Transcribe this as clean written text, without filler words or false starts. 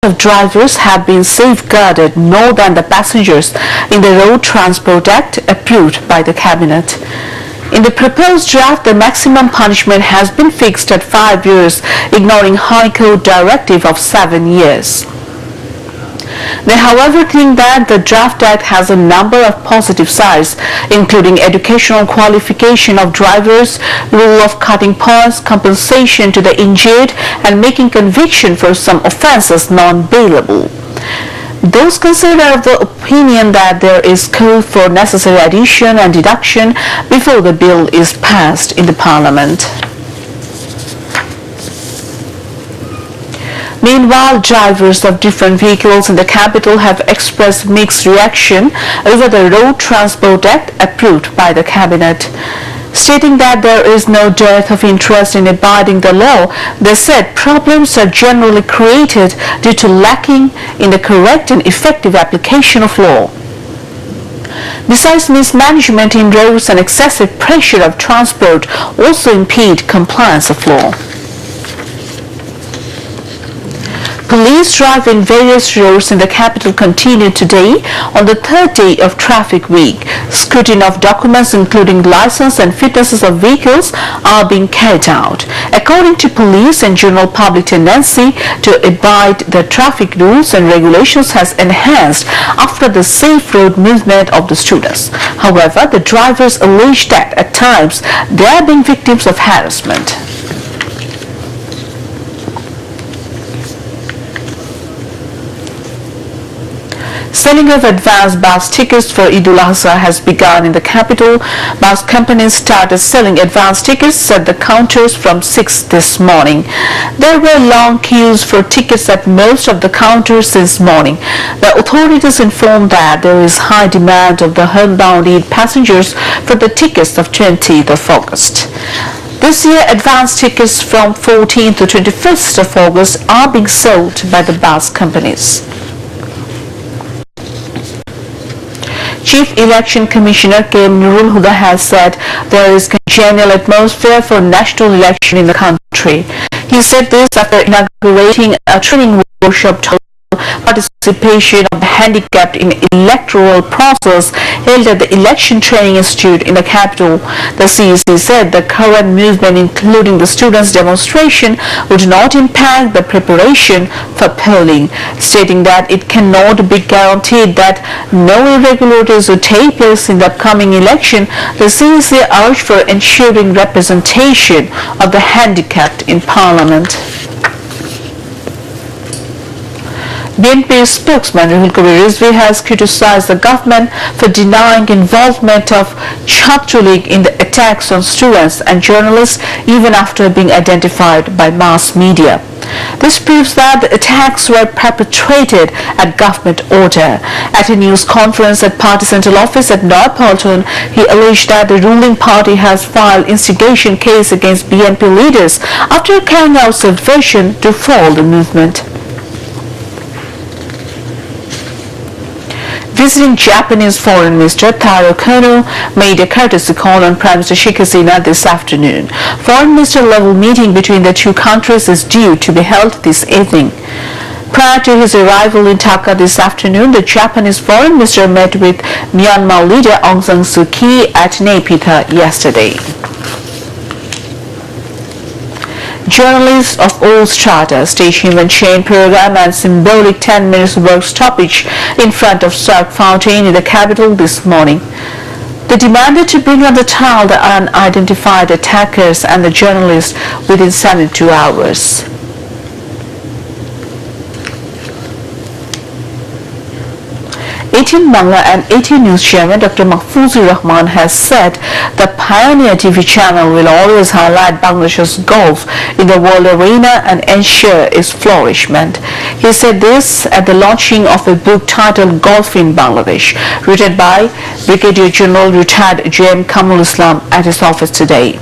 of drivers have been safeguarded more than the passengers in the Road Transport Act approved by the Cabinet. In the proposed draft, the maximum punishment has been fixed at 5 years, ignoring High Court directive of 7 years. They, however, think that the draft act has a number of positive sides, including educational qualification of drivers, rule of cutting points, compensation to the injured, and making conviction for some offences non-bailable. Those concerned are of the opinion that there is scope for necessary addition and deduction before the bill is passed in the Parliament. Meanwhile, drivers of different vehicles in the capital have expressed mixed reaction over the Road Transport Act approved by the Cabinet. Stating that there is no dearth of interest in abiding the law, they said problems are generally created due to lacking in the correct and effective application of law. Besides, mismanagement in roads and excessive pressure of transport also impede compliance of law. Police drive in various roads in the capital continued today on the third day of traffic week. Scrutiny of documents including license and fitnesses of vehicles are being carried out. According to police and general public tendency to abide the traffic rules and regulations has enhanced after the safe road movement of the students. However, the drivers allege that at times they are being victims of harassment. Selling of advanced bus tickets for Eid al-Adha has begun in the capital. Bus companies started selling advanced tickets at the counters from 6 this morning. There were long queues for tickets at most of the counters since morning. The authorities informed that there is high demand of the homebound Eid passengers for the tickets of 20th of August. This year, advanced tickets from 14th to 25th of August are being sold by the bus companies. Chief Election Commissioner K. Nurul Huda has said there is congenial atmosphere for national election in the country. He said this after inaugurating a training workshop to participation of the handicapped in electoral process held at the Election Training Institute in the capital. The CEC said the current movement, including the students' demonstration, would not impact the preparation for polling, stating that it cannot be guaranteed that no irregularities would take place in the upcoming election. The CEC urged for ensuring representation of the handicapped in Parliament. BNP spokesman Ruhul Kabir Rizvi has criticized the government for denying involvement of Chhatro League in the attacks on students and journalists even after being identified by mass media. This proves that the attacks were perpetrated at government order. At a news conference at Party Central Office at Northampton, he alleged that the ruling party has filed instigation case against BNP leaders after carrying out subversion to foil the movement. Visiting Japanese Foreign Minister Taro Kono made a courtesy call on Prime Minister Sheikh Hasina this afternoon. Foreign Minister level meeting between the two countries is due to be held this evening. Prior to his arrival in Dhaka this afternoon, the Japanese Foreign Minister met with Myanmar leader Aung San Suu Kyi at Naypyidaw yesterday. Journalists of all strata staged human chain program and symbolic 10 minutes work stoppage in front of Sark Fountain in the capital this morning. They demanded to bring on the trial the unidentified attackers and the journalists within 72 hours. 18 Bangla and 18 News Chairman Dr. Mahfuzur Rahman has said the Pioneer TV channel will always highlight Bangladesh's golf in the world arena and ensure its flourishment. He said this at the launching of a book titled Golf in Bangladesh, written by Brigadier General retired J.M. Kamul Islam at his office today.